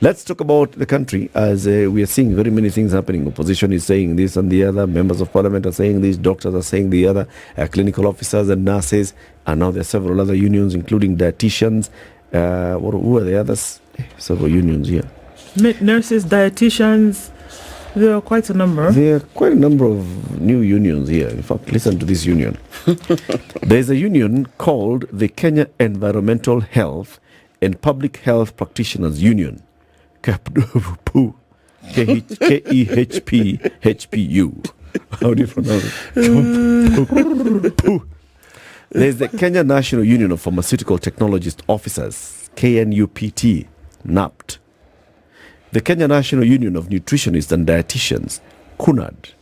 Let's talk about the country as we are seeing very many things happening. Opposition is saying this and the other. Members of parliament are saying this. Doctors are saying the other. Clinical officers and nurses. And now there are several other unions, including dietitians. Who are the others? Several unions here. Nurses, dietitians. There are quite a number. There are quite a number of new unions here. In fact, listen to this union. There is a union called the Kenya Environmental Health and Public Health Practitioners Union. KEHPHPU. How do you pronounce it? There's the Kenya National Union of Pharmaceutical Technologist Officers, KNUPT, NAPT. The Kenya National Union of Nutritionists and Dietitians, KUNAD.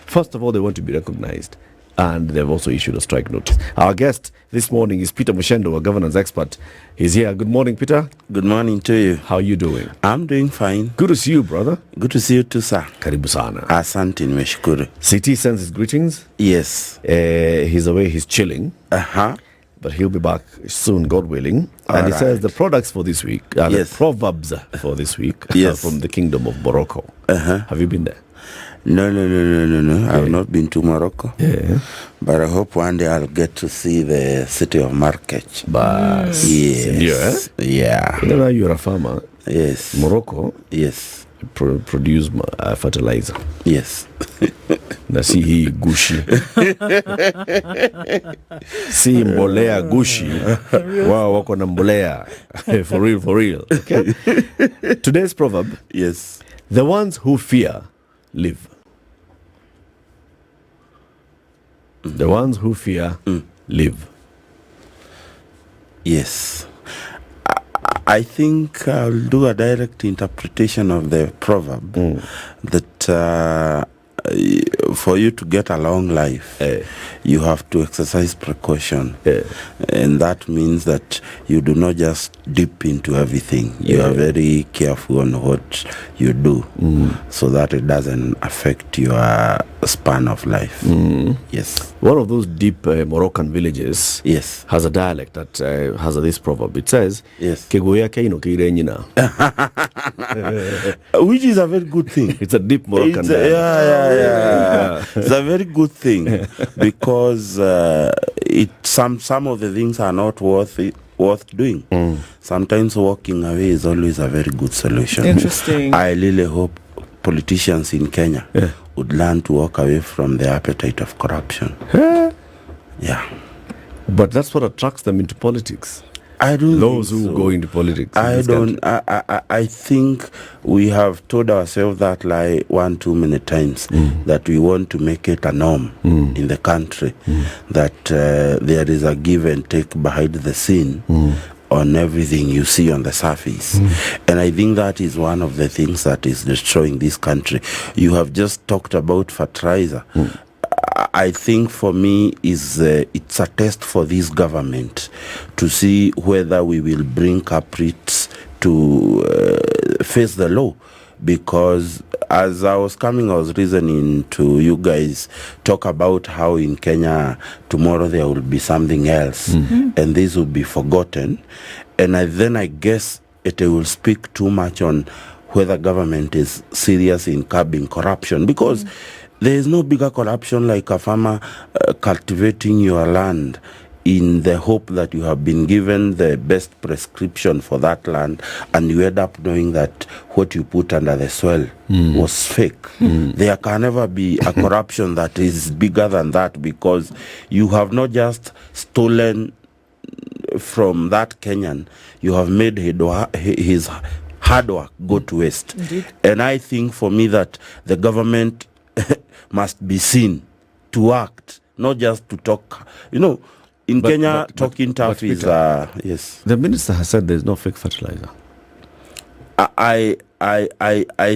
First of all, they want to be recognized, and they've also issued a strike notice. Our guest this morning is Peter Muchendu, a governance expert. He's here. Good morning, Peter. Good morning to you. How are you doing? I'm doing fine. Good to see you, brother. Good to see you too, sir. Karibu sana. Asante, nimeshukuru. CT sends his greetings. Yes. He's away, he's chilling. Uh-huh. But he'll be back soon, God willing. And he says the products for this week, the proverbs for this week are from the kingdom of Morocco. Uh-huh. Have you been there? No. I have not been to Morocco. Yeah. But I hope one day I'll get to see the city of Marrakech. Yes. Yeah. You know, you're a farmer. Yes. Morocco. Yes. Produce fertilizer. Yes. Na si hii gushi. Si mbolea gushi. Wow, wako na mbolea. For real. Okay. Today's proverb. Yes. The ones who fear live. The ones who fear live. Yes. I think I'll do a direct interpretation of the proverb that for you to get a long life, you have to exercise precaution. And that means that you do not just dip into everything. You are very careful on what you do so that it doesn't affect your span of life. Yes. One of those deep Moroccan villages has a dialect that has this proverb. It says, Kegoya keino kirenyina. Which is a very good thing. It's a deep Moroccan dialect. Yeah. It's a very good thing because some of the things are not worth doing. Sometimes walking away is always a very good solution. Interesting. I really hope politicians in Kenya would learn to walk away from the appetite of corruption. Yeah. But that's what attracts them into politics. I don't Those who go into politics. I think we have told ourselves that lie one too many times, that we want to make it a norm in the country, that there is a give and take behind the scene on everything you see on the surface. And I think that is one of the things that is destroying this country. You have just talked about fertilizer. I think for me it's a test for this government to see whether we will bring culprits to face the law. Because as I was coming, I was listening to you guys talk about how in Kenya tomorrow there will be something else and this will be forgotten. And then I guess it will speak too much on whether government is serious in curbing corruption. Because there is no bigger corruption like a farmer cultivating your land in the hope that you have been given the best prescription for that land, and you end up knowing that what you put under the soil was fake. There can never be a corruption that is bigger than that, because you have not just stolen from that Kenyan, you have made his hard work go to waste. Indeed. And I think for me that the government must be seen to act, not just to talk. You know, in Kenya, talking tough is yes. The minister has said there's no fake fertilizer. I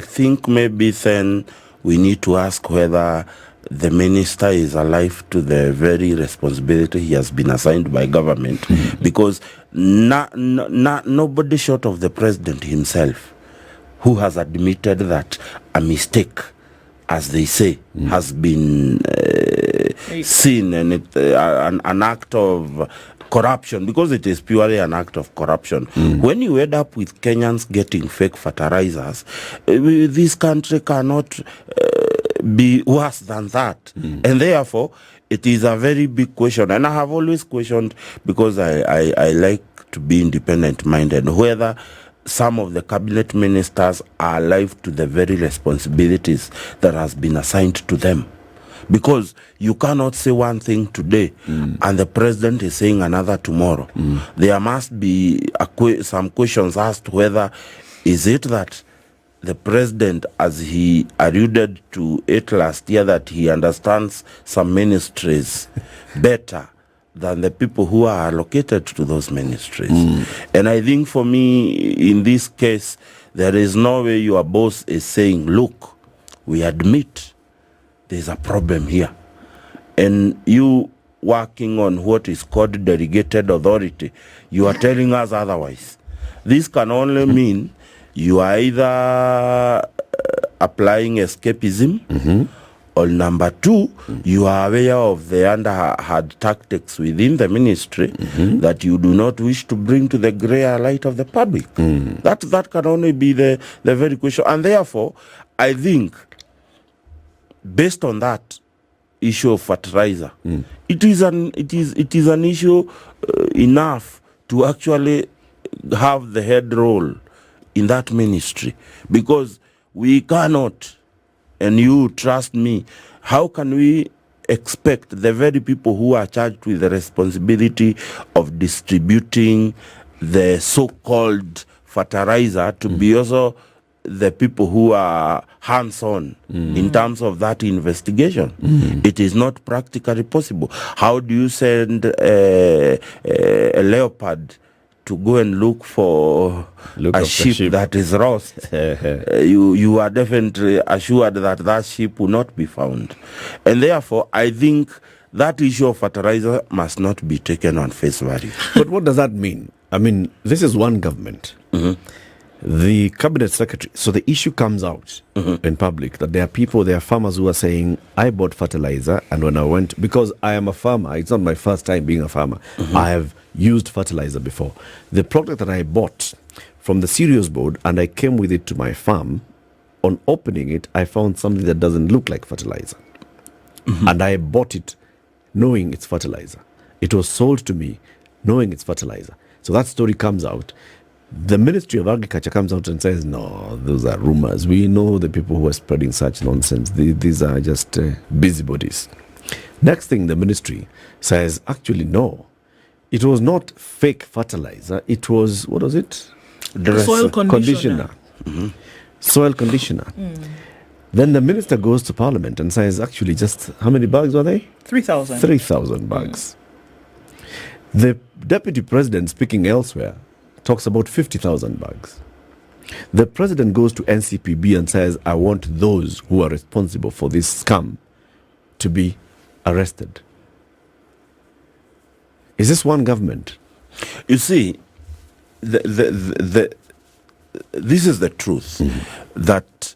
think maybe then we need to ask whether the minister is alive to the very responsibility he has been assigned by government, because nobody short of the president himself, who has admitted that a mistake, as they say, has been seen, and an act of corruption, because it is purely an act of corruption. When you end up with Kenyans getting fake fertilizers, this country cannot be worse than that. And therefore, it is a very big question. And I have always questioned, because I like to be independent-minded, whether some of the cabinet ministers are alive to the very responsibilities that has been assigned to them. Because you cannot say one thing today and the president is saying another tomorrow. There must be some questions asked whether is it that the president, as he alluded to it last year, that he understands some ministries better than the people who are allocated to those ministries. And I think for me, in this case, there is no way your boss is saying, look, we admit there's a problem here. And you working on what is called delegated authority, you are telling us otherwise. This can only mean you are either applying escapism, or number two, you are aware of the underhand tactics within the ministry that you do not wish to bring to the greater light of the public. That can only be the very question. And therefore, I think, based on that issue of fertilizer, it is an issue enough to actually have the head role in that ministry, because we cannot, and you trust me, how can we expect the very people who are charged with the responsibility of distributing the so-called fertilizer to be also the people who are hands-on in terms of that investigation? It is not practically possible. How do you send a leopard to go and look for a sheep that is lost? You are definitely assured that sheep will not be found. And therefore, I think that issue of fertilizer must not be taken on face value. But what does that mean? I mean, this is one government. The cabinet secretary, so the issue comes out in public that there are farmers who are saying, I bought fertilizer, and when I went, because I am a farmer, it's not my first time being a farmer, I have used fertilizer before. The product that I bought from the cereals board, and I came with it to my farm, on opening it, I found something that doesn't look like fertilizer. And I bought it knowing it's fertilizer. It was sold to me knowing it's fertilizer. So that story comes out. The Ministry of Agriculture comes out and says, no, those are rumors. We know the people who are spreading such nonsense. These are just busybodies. Next thing, the ministry says, actually, no. It was not fake fertilizer. It was, what was it? Soil conditioner. Soil conditioner. Then the minister goes to Parliament and says, actually, just how many bags were they? 3,000. 3,000 bags. The deputy president, speaking elsewhere, talks about 50,000 bags. The president goes to NCPB and says, I want those who are responsible for this scam to be arrested. Is this one government? You see, this is the truth, that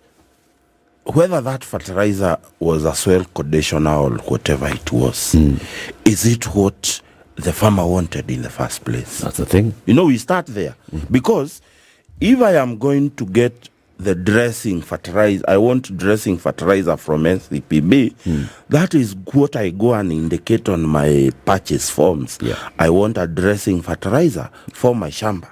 whether that fertilizer was a soil conditioner or whatever it was, is it what the farmer wanted in the first place? That's the thing. You know, we start there. Because if I am going to get the dressing fertilizer, I want dressing fertilizer from NCPB, that is what I go and indicate on my purchase forms. I want a dressing fertilizer for my shamba.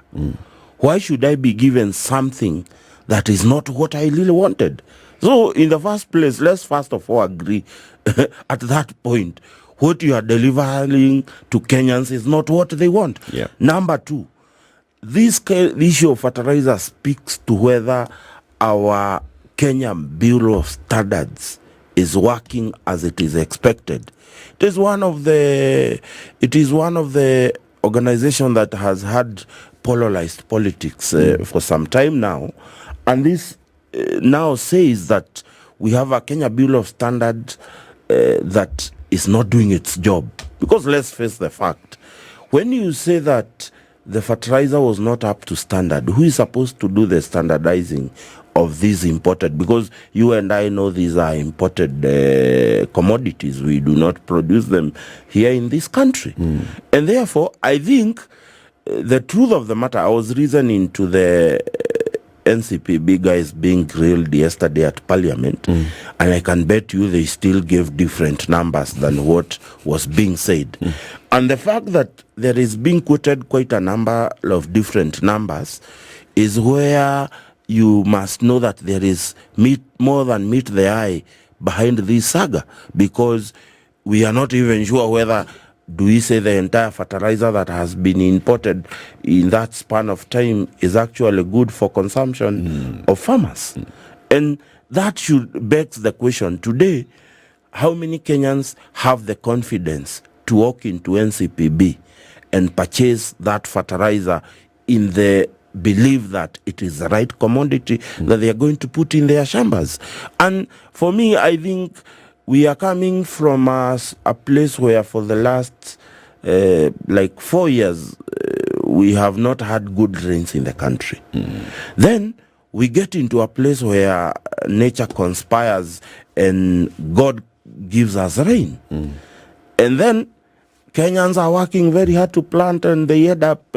Why should I be given something that is not what I really wanted? So in the first place, let's first of all agree at that point, what you are delivering to Kenyans is not what they want. Number two, this issue of fertilizer speaks to whether our Kenyan Bureau of Standards is working as it is expected. It is one of the organizations that has had polarized politics for some time now, and this now says that we have a Kenya Bureau of Standards that is not doing its job. Because let's face the fact, when you say that the fertilizer was not up to standard. Who is supposed to do the standardizing of these imported? Because you and I know these are imported commodities. We do not produce them here in this country. And therefore, I think the truth of the matter, I was reasoning to the NCPB guys being grilled yesterday at Parliament, and I can bet you they still gave different numbers than what was being said. And the fact that there is being quoted quite a number of different numbers is where you must know that there is more than meet the eye behind this saga, because we are not even sure whether, do we say the entire fertilizer that has been imported in that span of time is actually good for consumption of farmers? And that should beg the question today, how many Kenyans have the confidence to walk into NCPB and purchase that fertilizer in the belief that it is the right commodity that they are going to put in their chambers? And for me, I think we are coming from a place where for the last 4 years we have not had good rains in the country. Then we get into a place where nature conspires and God gives us rain. And then Kenyans are working very hard to plant, and they end up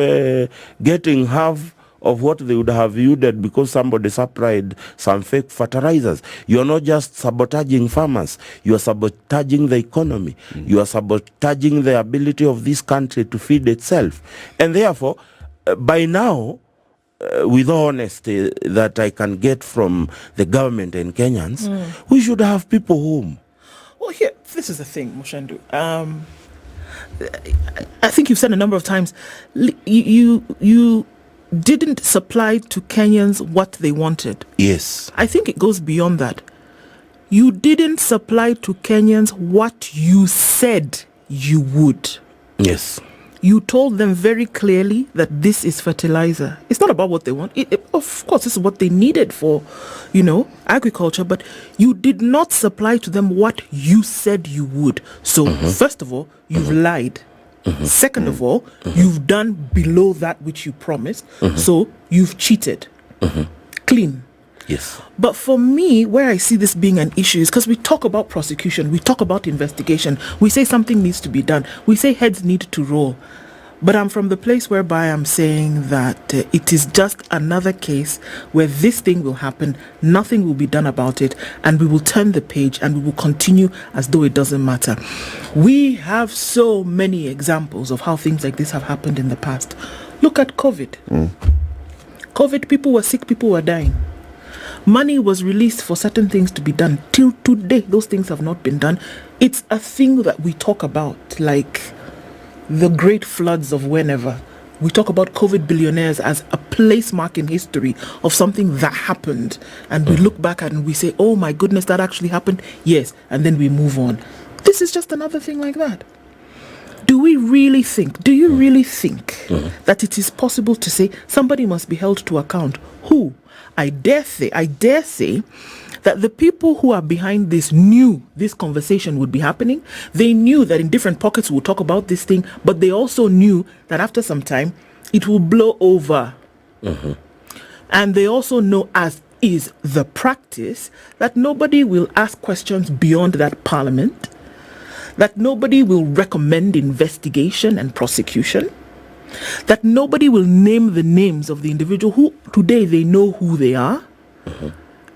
getting half of what they would have yielded because somebody supplied some fake fertilizers. You're not just sabotaging farmers, you are sabotaging the economy. You are sabotaging the ability of this country to feed itself. And therefore, by now, with honesty that I can get from the government and Kenyans, we should have people home. Well, here, this is the thing, Muchendu. I think you've said a number of times, you didn't supply to Kenyans what they wanted. Yes. I think it goes beyond that. You didn't supply to Kenyans what you said you would. Yes. You told them very clearly that this is fertilizer. It's not about what they want. Of course, this is what they needed for, agriculture, but you did not supply to them what you said you would. So, first of all, you've lied. Second of all, you've done below that which you promised. So, you've cheated. Clean. Yes. But for me, where I see this being an issue is because we talk about prosecution, we talk about investigation, we say something needs to be done, we say heads need to roll. But I'm from the place whereby I'm saying that it is just another case where this thing will happen, nothing will be done about it, and we will turn the page and we will continue as though it doesn't matter. We have so many examples of how things like this have happened in the past. Look at COVID. COVID, people were sick, people were dying. Money was released for certain things to be done. Till today, those things have not been done. It's a thing that we talk about, like the great floods of whenever. We talk about COVID billionaires as a place mark in history of something that happened. And we look back at it and we say, oh my goodness, that actually happened? Yes. And then we move on. This is just another thing like that. Do you really think that it is possible to say somebody must be held to account? Who? I dare say that the people who are behind this knew this conversation would be happening. They knew that in different pockets we'll talk about this thing, but they also knew that after some time it will blow over. And they also know, as is the practice, that nobody will ask questions beyond that parliament, that nobody will recommend investigation and prosecution, that nobody will name the names of the individual who today they know who they are,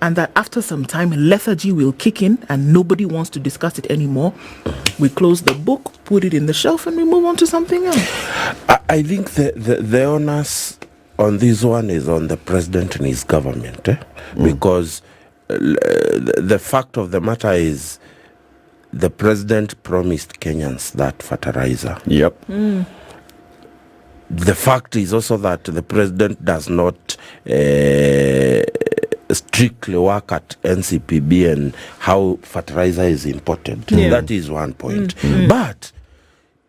and that after some time lethargy will kick in and nobody wants to discuss it anymore. We close the book, put it in the shelf, and we move on to something else. I think the onus on this one is on the president and his government, because the fact of the matter is the president promised Kenyans that fertilizer. Yep. The fact is also that the president does not strictly work at NCPB and how fertilizer is imported. That is one point. But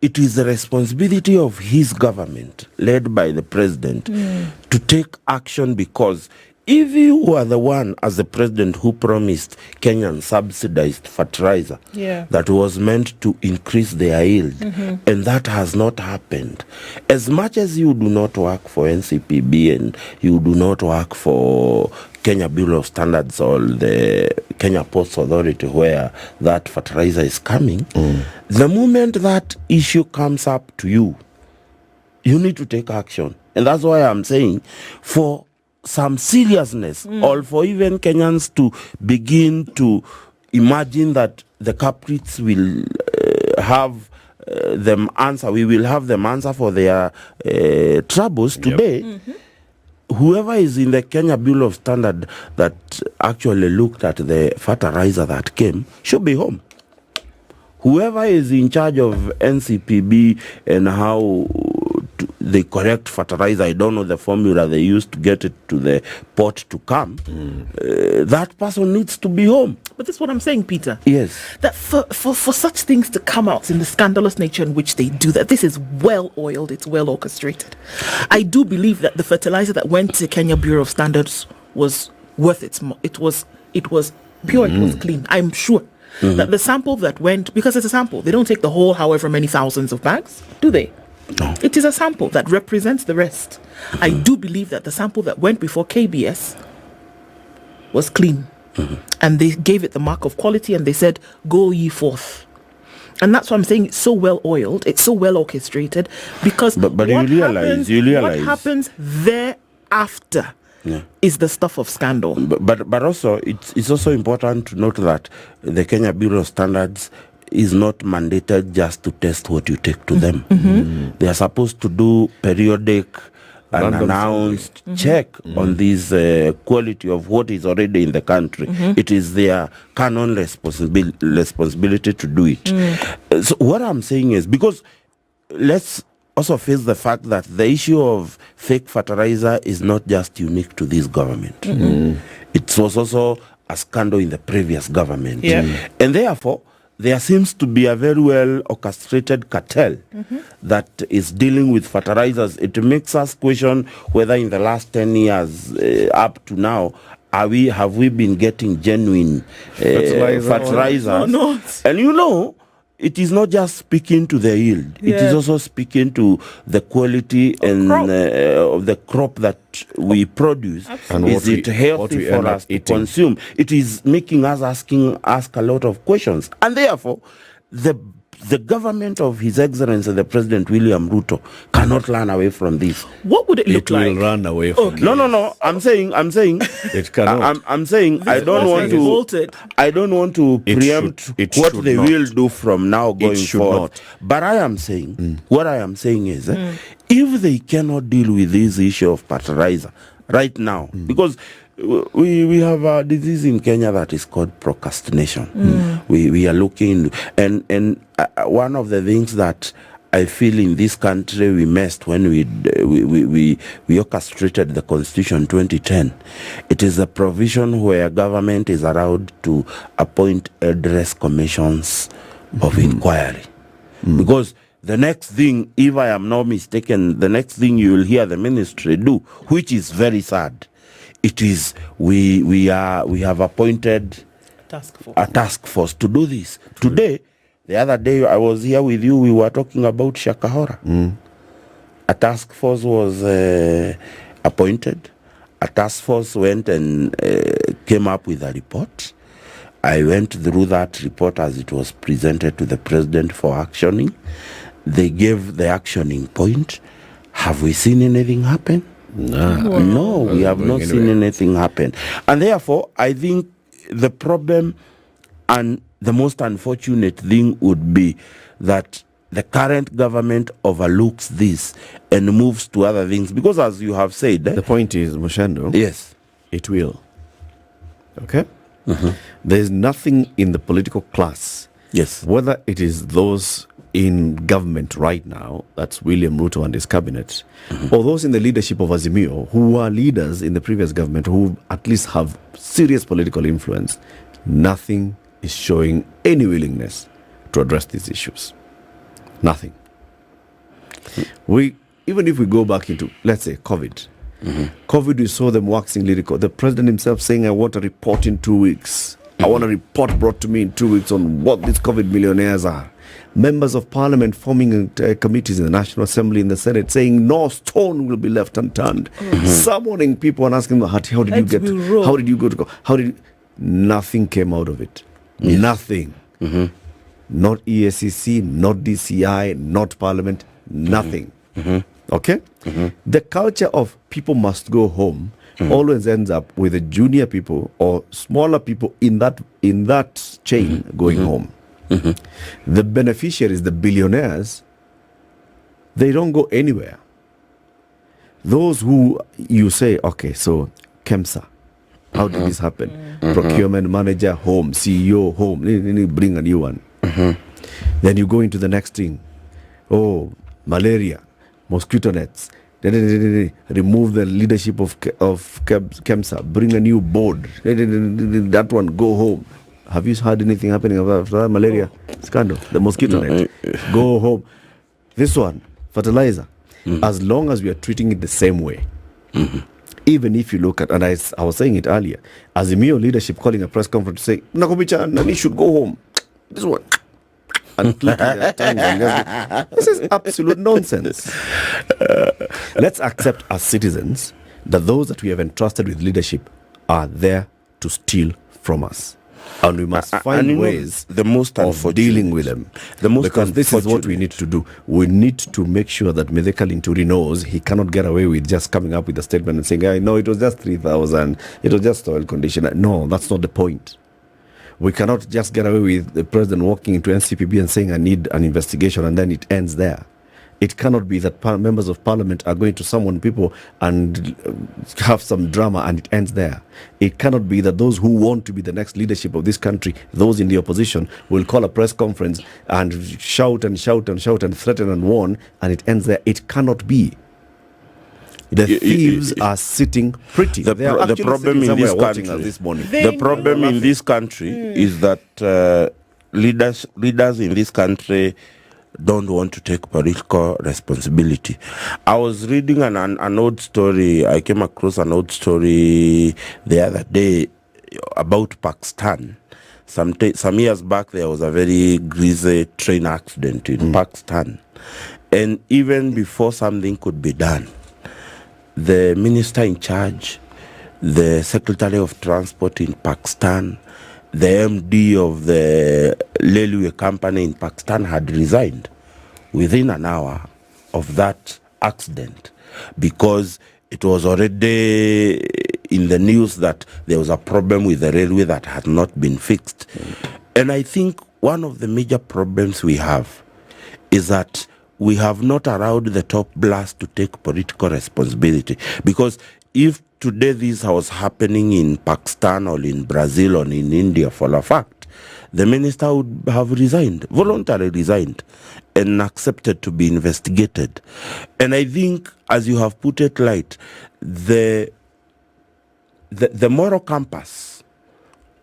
it is the responsibility of his government, led by the president, to take action, because if you were the one as the president who promised Kenyan subsidized fertilizer that was meant to increase their yield, and that has not happened, as much as you do not work for NCPB and you do not work for Kenya Bureau of Standards or the Kenya Ports Authority where that fertilizer is coming, the moment that issue comes up to you, you need to take action. And that's why I'm saying, for some seriousness, or for even Kenyans to begin to imagine that the culprits will have them answer, we will have them answer for their troubles today. Whoever is in the Kenya Bureau of Standard that actually looked at the fertilizer that came should be home. Whoever is in charge of NCPB and how they correct fertilizer, I don't know the formula they use to get it to the port to come, that person needs to be home. But that's what I'm saying, Peter. Yes. That for such things to come out in the scandalous nature in which they do that, this is well oiled, it's well orchestrated. I do believe that the fertilizer that went to Kenya Bureau of Standards was worth it was pure, it was clean. I'm sure that the sample that went, because it's a sample, they don't take the whole however many thousands of bags, do they? No. It is a sample that represents the rest. I do believe that the sample that went before KBS was clean. And they gave it the mark of quality and they said, go ye forth. And that's why I'm saying it's so well oiled, it's so well orchestrated, because but what you realize what happens thereafter is the stuff of scandal. But also it's also important to note that the Kenya Bureau of Standards is not mandated just to test what you take to them. They are supposed to do periodic and announced check on this quality of what is already in the country. It is their canon responsibility to do it. So what I'm saying is, because let's also face the fact that the issue of fake fertilizer is not just unique to this government. It was also a scandal in the previous government. And therefore, there seems to be a very well orchestrated cartel that is dealing with fertilizers. It makes us question whether in the last 10 years up to now, have we been getting genuine fertilizers? Or not. And you know, it is not just speaking to the yield. It is also speaking to the quality of the crop that we produce. And is it healthy for us to consume? It is making us ask a lot of questions. And therefore, the government of His Excellency the President William Ruto cannot run away from this. What would it look like? It will run away from this. No. I'm saying it cannot. I'm saying I don't want to preempt what they will do from now going forward. But I am saying what I am saying is if they cannot deal with this issue of fertilizer right now, because we have a disease in Kenya that is called procrastination. We are looking, and one of the things that I feel in this country we missed when we orchestrated the Constitution 2010. It is a provision where government is allowed to appoint address commissions of inquiry. Because the next thing, if I am not mistaken, the next thing you will hear the ministry do, which is very sad, it is we have appointed a task force to do this. Today, the other day I was here with you, we were talking about Shakahora. A task force was appointed. A task force went and came up with a report. I went through that report as it was presented to the president for actioning. They gave the actioning point. Have we seen anything happen? No, we have not seen anything happen. And therefore, I think the problem and the most unfortunate thing would be that the current government overlooks this and moves to other things. Because as you have said... The point is, Muchendu, yes, it will. Okay? There is nothing in the political class, whether it is those in government right now, that's William Ruto and his cabinet, or those in the leadership of Azimio, who are leaders in the previous government, who at least have serious political influence, nothing is showing any willingness to address these issues. Nothing. Even if we go back into, let's say, COVID, COVID, we saw them waxing lyrical. The president himself saying, I want a report in 2 weeks. I want a report brought to me in 2 weeks on what these COVID millionaires are. Members of parliament forming committees in the National Assembly, in the Senate, saying no stone will be left unturned. Summoning people and asking them, how did you get, how did you go to go? Nothing came out of it. Yes. Nothing. Not ESCC, not DCI, not parliament, nothing. Okay? The culture of people must go home always ends up with the junior people or smaller people in that chain going home. The beneficiaries, the billionaires, they don't go anywhere. Those who you say, okay, so KEMSA, how did this happen? Procurement manager, home, CEO, home, bring a new one. Then you go into the next thing. Oh, malaria, mosquito nets. Remove the leadership of KEMSA. Bring a new board. That one, go home. Have you heard anything happening about that malaria scandal? The mosquito net. Go home. This one, fertilizer. As long as we are treating it the same way. Even if you look at, and I was saying it earlier, Azimio leadership calling a press conference to say, Nakumicha, Nani should go home. This one. And clicking their tongue and everything. This is absolute nonsense. Let's accept as citizens that those that we have entrusted with leadership are there to steal from us. And we must find ways of dealing with them. Because this is what we need to do. We need to make sure that Medeka Linturi knows he cannot get away with just coming up with a statement and saying, I know it was just 3,000, it was just oil conditioner. No, that's not the point. We cannot just get away with the president walking into NCPB and saying, I need an investigation, and then it ends there. It cannot be that members of parliament are going to summon people and have some drama and it ends there. It cannot be that those who want to be the next leadership of this country, those in the opposition, will call a press conference and shout and shout and shout and threaten and warn, and it ends there. It cannot be. The thieves are sitting pretty. The problem in this country, the problem in this country is that leaders in this country don't want to take political responsibility. I was reading an old story. I came across an old story the other day about Pakistan. Some years back, there was a very grisly train accident in Pakistan. And even before something could be done, the minister in charge, the Secretary of Transport in Pakistan, the MD of the railway company in Pakistan had resigned within an hour of that accident because it was already in the news that there was a problem with the railway that had not been fixed. And I think one of the major problems we have is that we have not allowed the top brass to take political responsibility. Because if today this was happening in Pakistan or in Brazil or in India for a fact, the minister would have resigned, voluntarily resigned, and accepted to be investigated. And I think, as you have put it right, the moral compass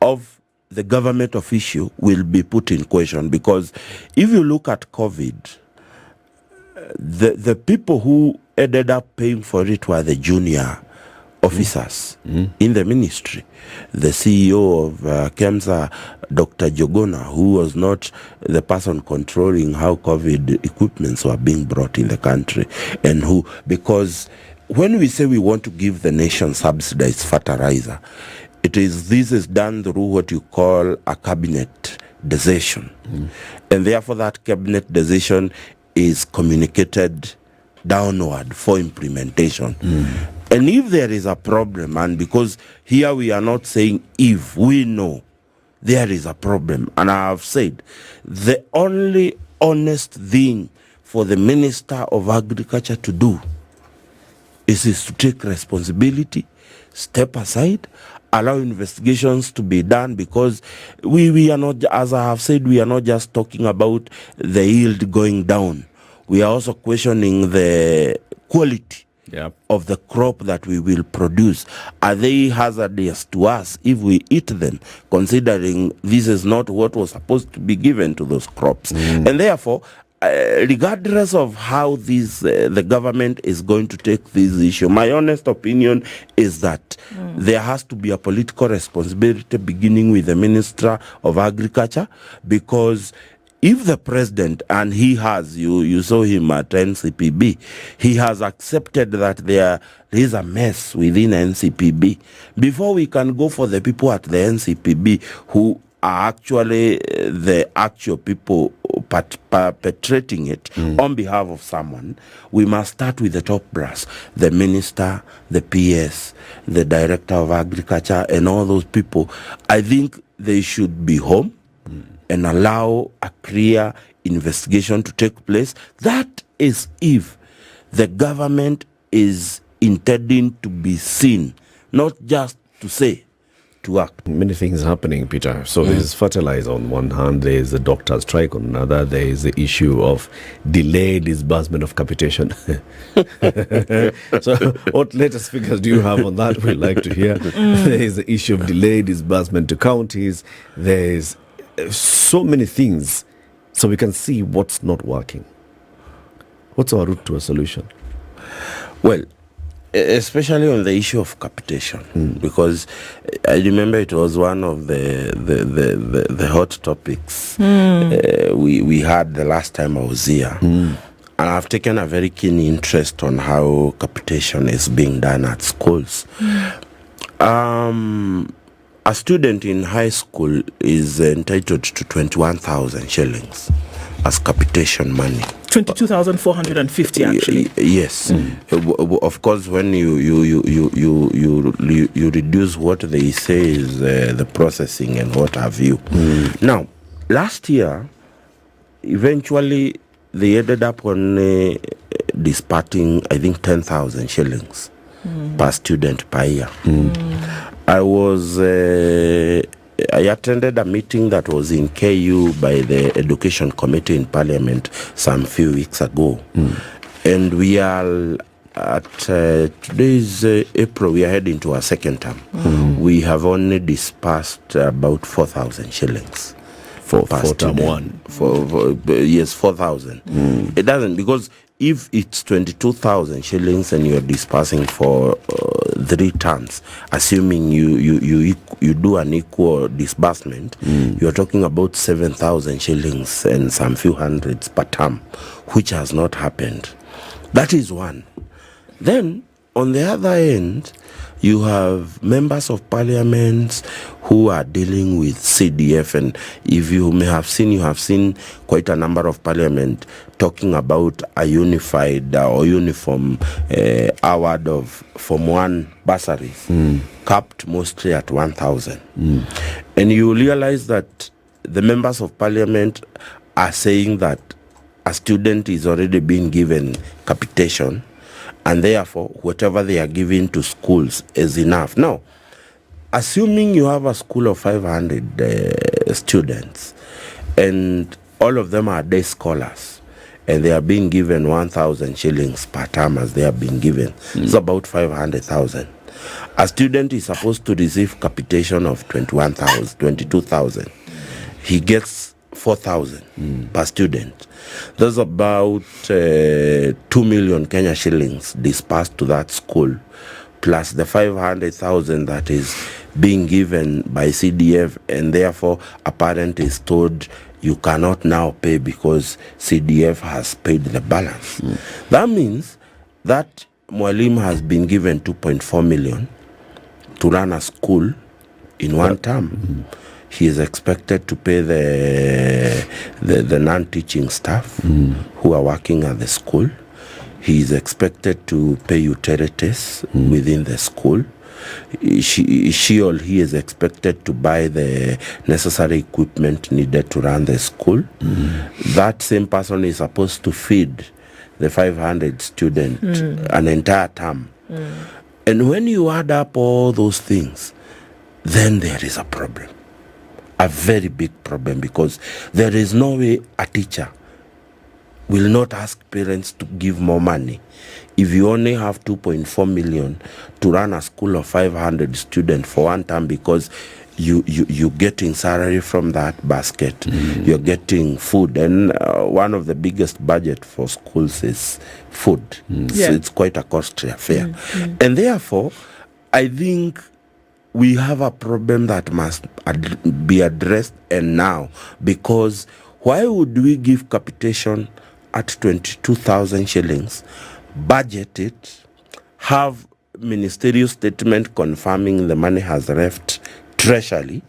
of the government official will be put in question. Because if you look at COVID, the people who ended up paying for it were the junior officers in the ministry. The CEO of KEMSA, Dr. Jogona, who was not the person controlling how COVID equipments were being brought in the country, and who, because when we say we want to give the nation subsidized fertilizer, this is done through what you call a cabinet decision. And therefore that cabinet decision is communicated downward for implementation. And if there is a problem, and because here we are not saying if, we know there is a problem, and I have said the only honest thing for the Minister of Agriculture to do is to take responsibility, step aside, allow investigations to be done, because we are not, as I have said, we are not just talking about the yield going down. We are also questioning the quality of the crop that we will produce. Are they hazardous to us if we eat them, considering this is not what was supposed to be given to those crops? And therefore, regardless of how the government is going to take this issue, my honest opinion is that there has to be a political responsibility beginning with the Minister of Agriculture, because if the president, and he has, you saw him at NCPB, he has accepted that there is a mess within NCPB, before we can go for the people at the NCPB who are actually the actual people perpetrating it on behalf of someone, we must start with the top brass, the minister, the PS, the director of agriculture, and all those people. I think they should be home and allow a clear investigation to take place. That is if the government is intending to be seen, not just to say, to act. Many things happening, Peter. So there's fertilizer on one hand, there's the doctor strike on another, there is the issue of delayed disbursement of capitation. So what latest figures do you have on that? We'd like to hear. There is the issue of delayed disbursement to counties. There's so many things, so we can see what's not working. What's our route to a solution? Well, especially on the issue of capitation, because I remember it was one of the hot topics we had the last time I was here. And I've taken a very keen interest on how capitation is being done at schools. A student in high school is entitled to 21,000 shillings as capitation money. 22,450 actually. Yes. Of course, when you reduce what they say is the processing and what have you. Now, last year, eventually they ended up on disparting, I think, 10,000 shillings per student per year. I attended a meeting that was in KU by the Education Committee in Parliament some few weeks ago. And we are at today's April, we are heading to our second term. We have only dispersed about 4,000 shillings. For term one. Yes, 4,000. It doesn't, because if it's 22,000 shillings and you're dispersing for 3 terms, assuming you do an equal disbursement, you're talking about 7,000 shillings and some few hundreds per term, which has not happened. That is one. Then, on the other end, you have members of parliament who are dealing with CDF, and if you may have seen, you have seen quite a number of parliament talking about a unified or uniform award of Form 1 bursaries, capped mostly at 1,000. And you realize that the members of parliament are saying that a student is already being given capitation, and therefore whatever they are giving to schools is enough. Now, assuming you have a school of 500 students and all of them are day scholars and they are being given 1,000 shillings per term as they have been given, it's about 500,000. A student is supposed to receive capitation of 22,000. He gets 4,000 per student. That's about 2 million Kenya shillings dispersed to that school, plus the 500,000 that is being given by CDF, and therefore a parent is told you cannot now pay because CDF has paid the balance. That means that Mwalimu has been given 2.4 million to run a school in one term. He is expected to pay the non-teaching staff who are working at the school. He is expected to pay utilities within the school. She or he is expected to buy the necessary equipment needed to run the school. That same person is supposed to feed the 500 students an entire term. And when you add up all those things, then there is a problem. A very big problem, because there is no way a teacher will not ask parents to give more money if you only have 2.4 million to run a school of 500 students for one term, because you're getting salary from that basket. You're getting food, and one of the biggest budget for schools is food. So it's quite a costly affair. And therefore, I think we have a problem that must be addressed, and now, because why would we give capitation at 22,000 shillings, budget it, have ministerial statement confirming the money has left treasury,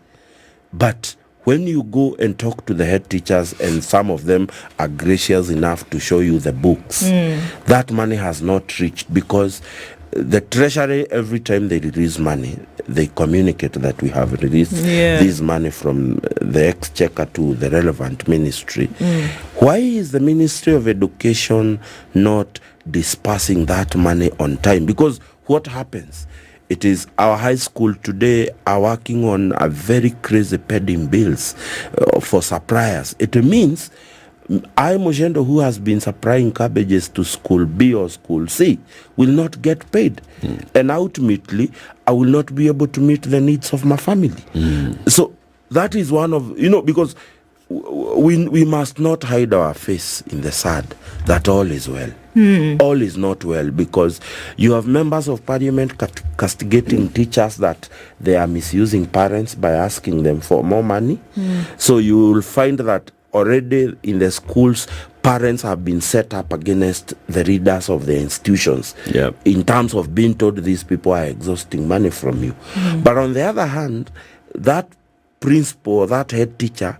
but when you go and talk to the head teachers, and some of them are gracious enough to show you the books, that money has not reached, because the treasury, every time they release money, they communicate that we have released this money from the exchequer to the relevant ministry. Why is the Ministry of Education not dispersing that money on time? Because what happens? It is our high school today are working on a very crazy pending bills for suppliers. It means I, Muchendu, who has been supplying cabbages to school B or school C, will not get paid. And ultimately, I will not be able to meet the needs of my family. So that is one of, because we must not hide our face in the sad that all is well. All is not well, because you have members of parliament castigating teachers that they are misusing parents by asking them for more money. So you will find that already in the schools, parents have been set up against the leaders of the institutions in terms of being told these people are exhausting money from you. But on the other hand, that principal or that head teacher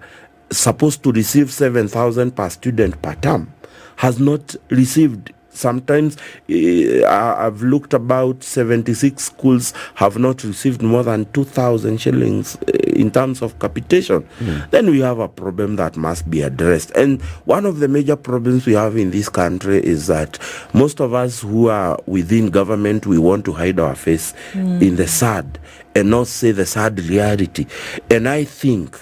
supposed to receive 7,000 per student per term has not received. Sometimes I've looked about 76 schools have not received more than 2,000 shillings in terms of capitation. Then we have a problem that must be addressed. And one of the major problems we have in this country is that most of us who are within government, we want to hide our face in the sad and not say the sad reality. And I think,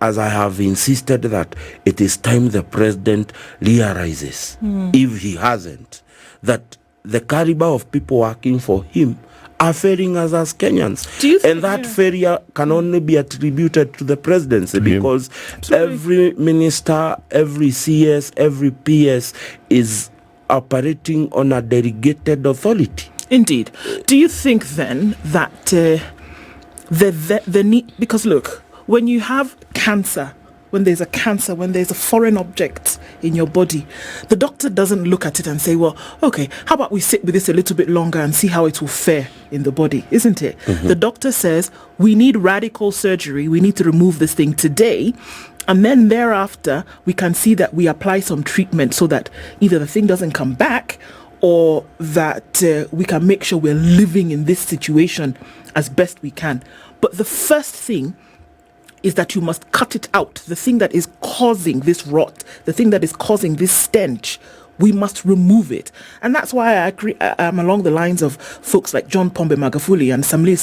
as I have insisted, that it is time the president realizes, if he hasn't, that the caliber of people working for him are failing us as Kenyans. And that failure can only be attributed to the presidency, because every minister, every CS, every PS is operating on a delegated authority. Indeed. Do you think then that the need, because look, when you have cancer, when there's a foreign object in your body, the doctor doesn't look at it and say, well, okay, how about we sit with this a little bit longer and see how it will fare in the body, isn't it? The doctor says, we need radical surgery, we need to remove this thing today, and then thereafter, we can see that we apply some treatment so that either the thing doesn't come back, or that we can make sure we're living in this situation as best we can. But the first thing is that you must cut it out. The thing that is causing this rot, the thing that is causing this stench, we must remove it. And that's why I agree. I'm along the lines of folks like John Pombe Magufuli and Samia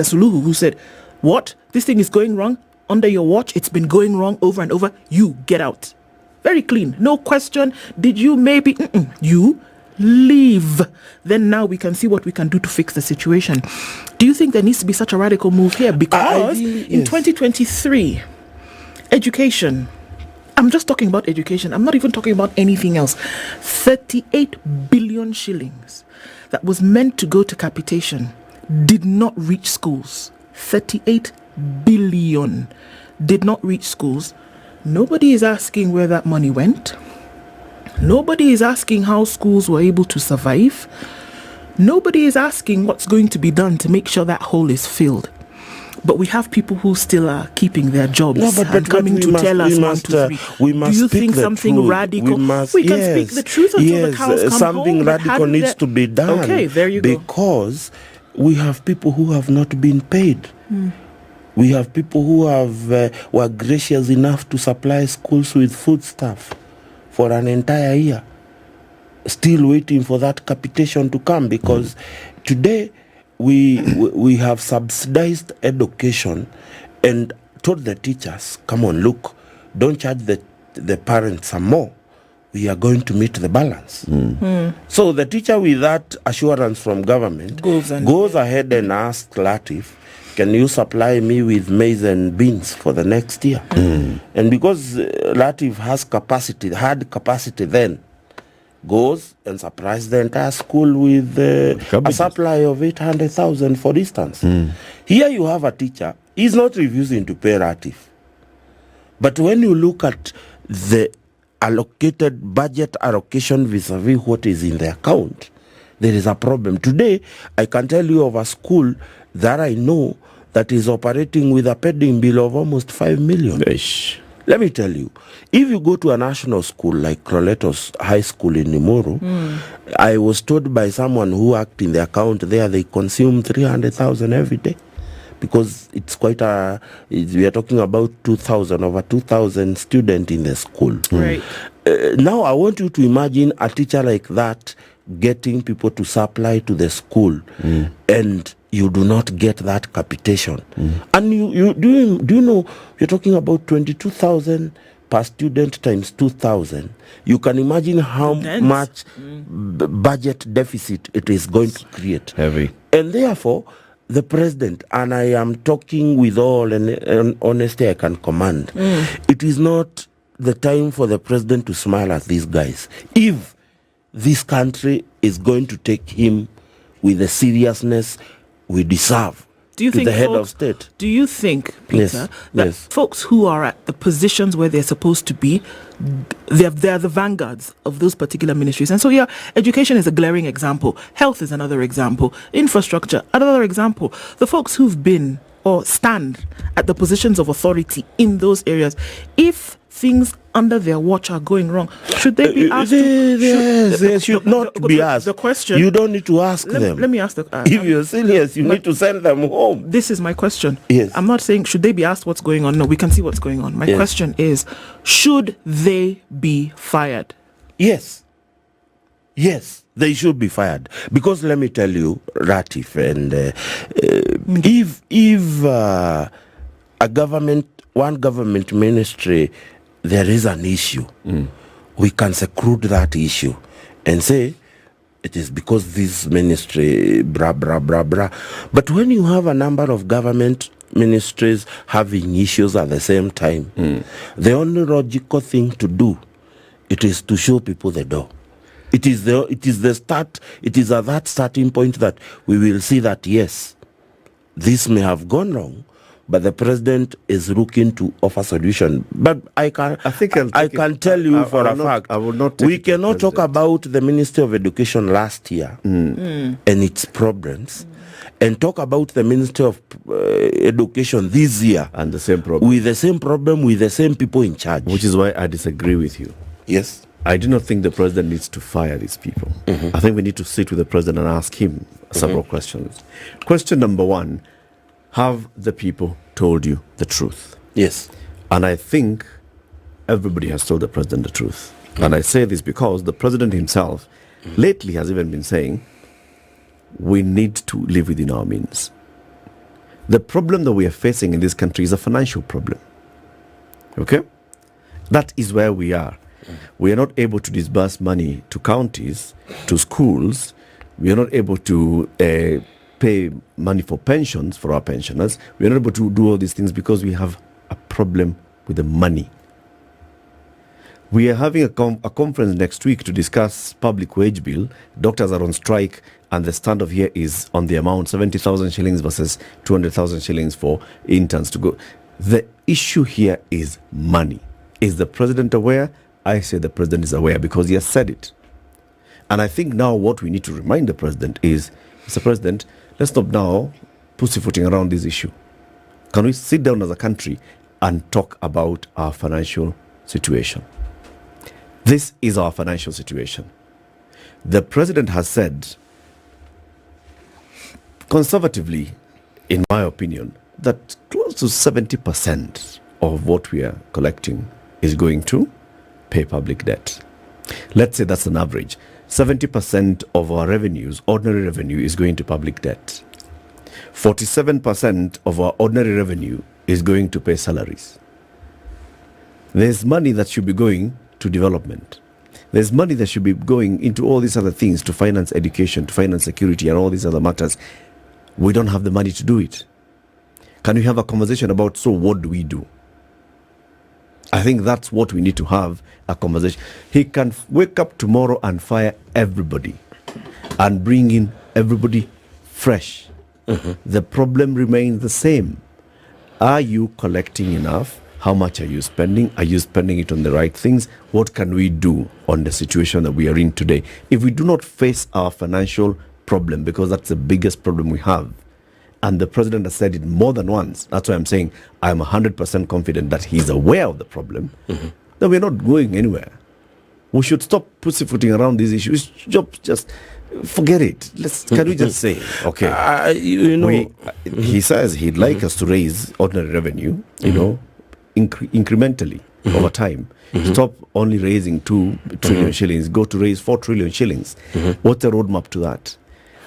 Suluhu, who said, what? This thing is going wrong under your watch. It's been going wrong over and over. You get out. Very clean. No question. Did you maybe? You leave. Then now we can see what we can do to fix the situation. Do you think there needs to be such a radical move here? Because in 2023, education, I'm just talking about education, I'm not even talking about anything else, 38 billion shillings that was meant to go to capitation did not reach schools. 38 billion did not reach schools. Nobody is asking where that money went. Nobody is asking how schools were able to survive. Nobody is asking what's going to be done to make sure that hole is filled. But we have people who still are keeping their jobs and coming to tell us 1, 2, 3. Do you think something radical? We can speak the truth until the cows come something home. Radical needs to be done. Okay, there you go. Because we have people who have not been paid. We have people who were gracious enough to supply schools with foodstuff for an entire year, still waiting for that capitation to come, because today we have subsidized education and told the teachers, come on, look, don't charge the parents some more. We are going to meet the balance. So the teacher, with that assurance from government, goes ahead and asks Latif, can you supply me with maize and beans for the next year? And because Latif had capacity then, goes and supplies the entire school with a supply of 800,000, for instance. Here you have a teacher, he's not refusing to pay Latif. But when you look at the allocated budget allocation vis-a-vis what is in the account, there is a problem. Today, I can tell you of a school that I know that is operating with a pending bill of almost 5 million. Let me tell you, if you go to a national school like Croletos High School in Limuru, I was told by someone who worked in the account there, they consume 300,000 every day. Because it's quite we are talking about over 2,000 students in the school. Right. Now I want you to imagine a teacher like that getting people to supply to the school, and you do not get that capitation. And you know, you're talking about 22,000 per student times 2,000. You can imagine how much budget deficit it is going to create. Heavy. And therefore, the president, and I am talking with all and honesty I can command, it is not the time for the president to smile at these guys. If this country is going to take him with the seriousness we deserve, the head of state. Do you think, Peter, that folks who are at the positions where they're supposed to be, they're the vanguards of those particular ministries? And so, education is a glaring example. Health is another example. Infrastructure, another example. The folks who've been or stand at the positions of authority in those areas, if things under their watch are going wrong, should they be asked they should not be asked. The question, you don't need to ask them. Let me ask if you're serious, you need to send them home. This is my question. Yes. I'm not saying should they be asked what's going on. No, we can see what's going on. My question is, should they be fired? Yes, they should be fired. Because let me tell you, Ratif, and if one government ministry, there is an issue, we can seclude that issue and say it is because this ministry blah blah blah blah. But when you have a number of government ministries having issues at the same time, the only logical thing to do, it is to show people the door. It is the start. It is at that starting point that we will see that yes, this may have gone wrong, but the president is looking to offer solution. But I can tell you for a fact, I will not. We cannot talk about the Ministry of Education last year and its problems, and talk about the Ministry of Education this year and the same problem with the same people in charge. Which is why I disagree with you. Yes. I do not think the president needs to fire these people. I think we need to sit with the president and ask him several questions. Question number one, have the people told you the truth? Yes. And I think everybody has told the president the truth. And I say this because the president himself lately has even been saying, we need to live within our means. The problem that we are facing in this country is a financial problem. Okay? That is where we are. We are not able to disburse money to counties, to schools. We are not able to pay money for pensions for our pensioners. We are not able to do all these things because we have a problem with the money. We are having a conference next week to discuss public wage bill. Doctors are on strike, and the standoff here is on the amount 70,000 shillings versus 200,000 shillings for interns to go. The issue here is money. Is the president aware? I say the president is aware because he has said it. And I think now what we need to remind the president is, Mr. President, let's stop now pussyfooting around this issue. Can we sit down as a country and talk about our financial situation? This is our financial situation. The president has said, conservatively, in my opinion, that close to 70% of what we are collecting is going to pay public debt. Let's say that's an average. 70% of our revenues, ordinary revenue, is going to public debt. 47% of our ordinary revenue is going to pay salaries. There's money that should be going to development. There's money that should be going into all these other things, to finance education, to finance security, and all these other matters. We don't have the money to do it. Can we have a conversation about, so what do we do? I think that's what we need to have, a conversation. He can wake up tomorrow and fire everybody and bring in everybody fresh. The problem remains the same. Are you collecting enough? How much are you spending? Are you spending it on the right things? What can we do on the situation that we are in today? If we do not face our financial problem, because that's the biggest problem we have, and the president has said it more than once, that's why I'm saying I'm 100% confident that he's aware of the problem, then we're not going anywhere. We should stop pussyfooting around these issues. Just forget it. Can we just say, okay, he says he'd like us to raise ordinary revenue, incrementally over time. Stop only raising 2 trillion shillings, go to raise 4 trillion shillings. What's the roadmap to that?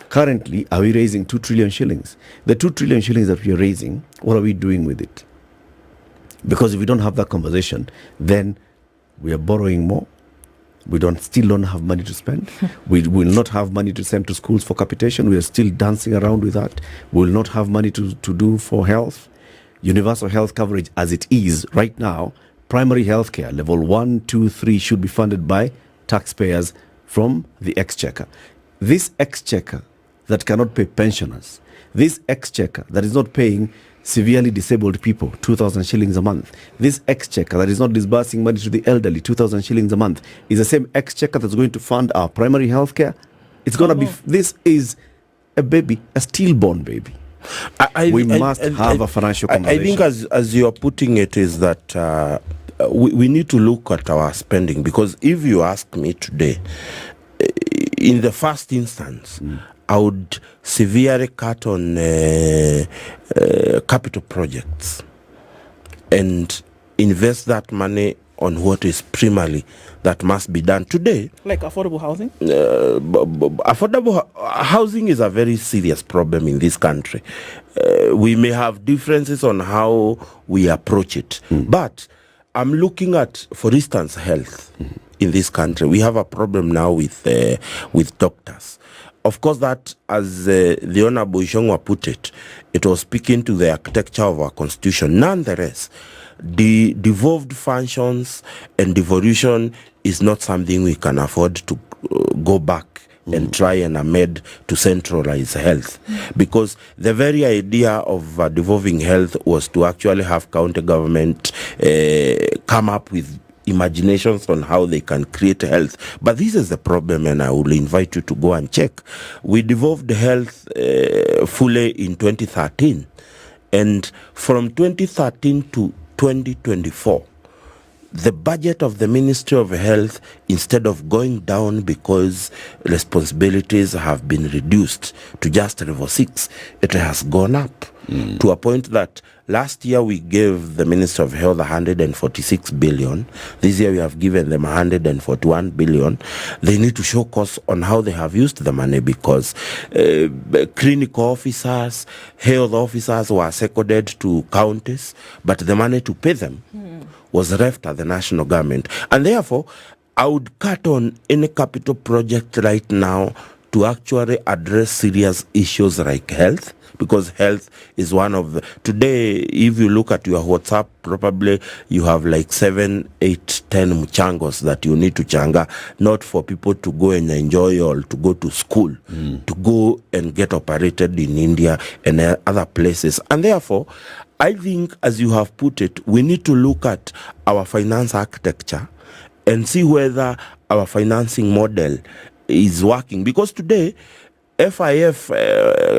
Currently, are we raising 2 trillion shillings? The 2 trillion shillings that we are raising, what are we doing with it? Because if we don't have that conversation, then we are borrowing more. We still don't have money to spend. We will not have money to send to schools for capitation. We are still dancing around with that. We will not have money to do for health. Universal health coverage as it is right now, primary health care, level 1, 2, 3 should be funded by taxpayers from the exchequer. This exchequer that cannot pay pensioners, this exchequer that is not paying severely disabled people 2,000 shillings a month, this exchequer that is not disbursing money to the elderly 2,000 shillings a month, is the same exchequer that's going to fund our primary health care. It's going to be, this is a baby, a stillborn baby. We must have a financial conversation. I think as you're putting it is that we need to look at our spending, because if you ask me today, in the first instance, I would severely cut on capital projects and invest that money on what is primarily that must be done today. Like affordable housing? Affordable housing is a very serious problem in this country. We may have differences on how we approach it, but I'm looking at, for instance, health in this country. We have a problem now with doctors. Of course, that, as the Honorable Ishongwa put it, it was speaking to the architecture of our constitution. Nonetheless, the devolved functions and devolution is not something we can afford to go back and try and amend to centralize health, because the very idea of devolving health was to actually have county government come up with imaginations on how they can create health. But this is the problem, and I will invite you to go and check. We devolved health fully in 2013, and from 2013 to 2024, the budget of the Ministry of Health, instead of going down because responsibilities have been reduced to just level 6, it has gone up to a point that last year we gave the Ministry of Health 146 billion. This year we have given them 141 billion. They need to show course on how they have used the money, because clinical officers, health officers were seconded to counties, but the money to pay them was left at the national government. And therefore, I would cut on any capital project right now to actually address serious issues like health, because health is one of the... Today, if you look at your WhatsApp, probably you have like 7, 8, 10 muchangos that you need to changa, not for people to go and enjoy or to go to school, to go and get operated in India and other places. And therefore, I think, as you have put it, we need to look at our finance architecture and see whether our financing model is working. Because today, FIF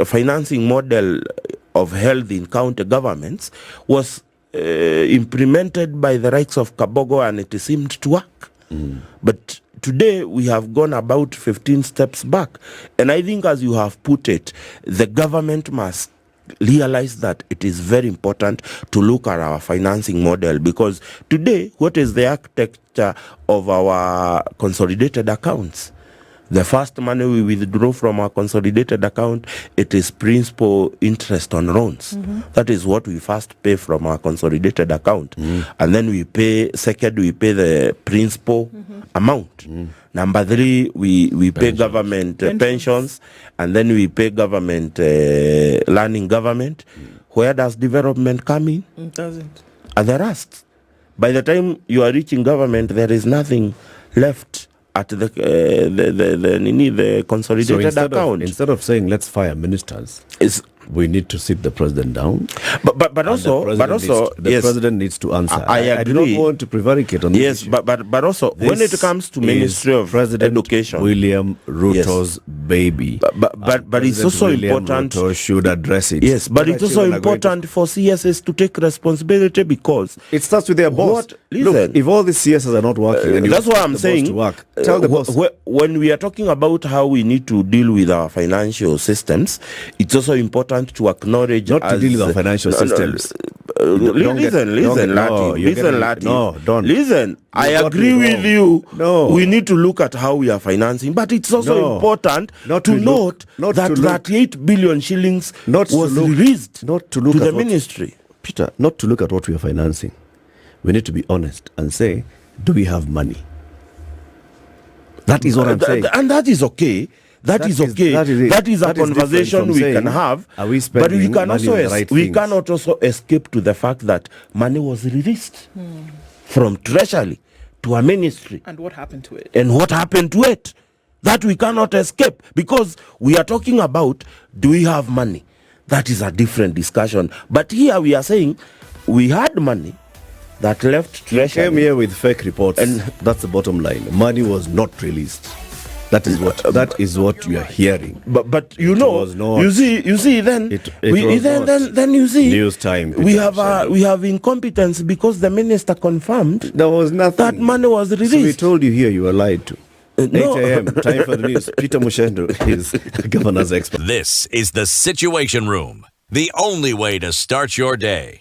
financing model of health in county governments was implemented by the likes of Kabogo, and it seemed to work. But today we have gone about 15 steps back. And I think, as you have put it, the government must realize that it is very important to look at our financing model, because today, what is the architecture of our consolidated accounts? The first money we withdraw from our consolidated account, it is principal interest on loans. That is what we first pay from our consolidated account. And then we pay the principal amount. Number 3, we pay government pensions, and then we pay government learning government. where does development come in? It doesn't. At the rust. By the time you are reaching government, there is nothing left at the consolidated So account. instead of saying let's fire ministers, we need to sit the president down. But also, the president needs to answer. I agree. I do not want to prevaricate on this. Yes, issue. but also when it comes to Ministry of President Education, William Ruto's baby. But it's also William important. Ruto should address it. Yes, but it's also Children are going important for CSS to take responsibility because It starts with their boss. Listen, Look, if all the CSs are not working, and you that's want why I'm the boss saying. to work, tell the boss. When we are talking about how we need to deal with our financial systems, it's also important to acknowledge Not to deal with our financial systems. Listen, I agree with you. No. We need to look at how we are financing, but it's also important to note that 8 billion shillings was released to the ministry. Peter, not to look at what we are financing. We need to be honest and say, do we have money? That is what I'm saying. And that is okay. That is okay. That is a conversation we can have. Are we but we spending can money also on the right we things? cannot also escape to the fact that money was released from treasury to a ministry. And what happened to it? And what happened to it? That we cannot escape because we are talking about, do we have money? That is a different discussion. But here we are saying we had money that left treasury. Came here with fake reports, and that's the bottom line. Money was not released. That is what you are hearing. But you know, you see, then you see, news time. We have incompetence because the minister confirmed there was nothing. that money was released. So we told you here, you were lied to. No. 8 a.m. Time for the news. Peter Muchendu is governor's expert. This is the Situation Room, the only way to start your day.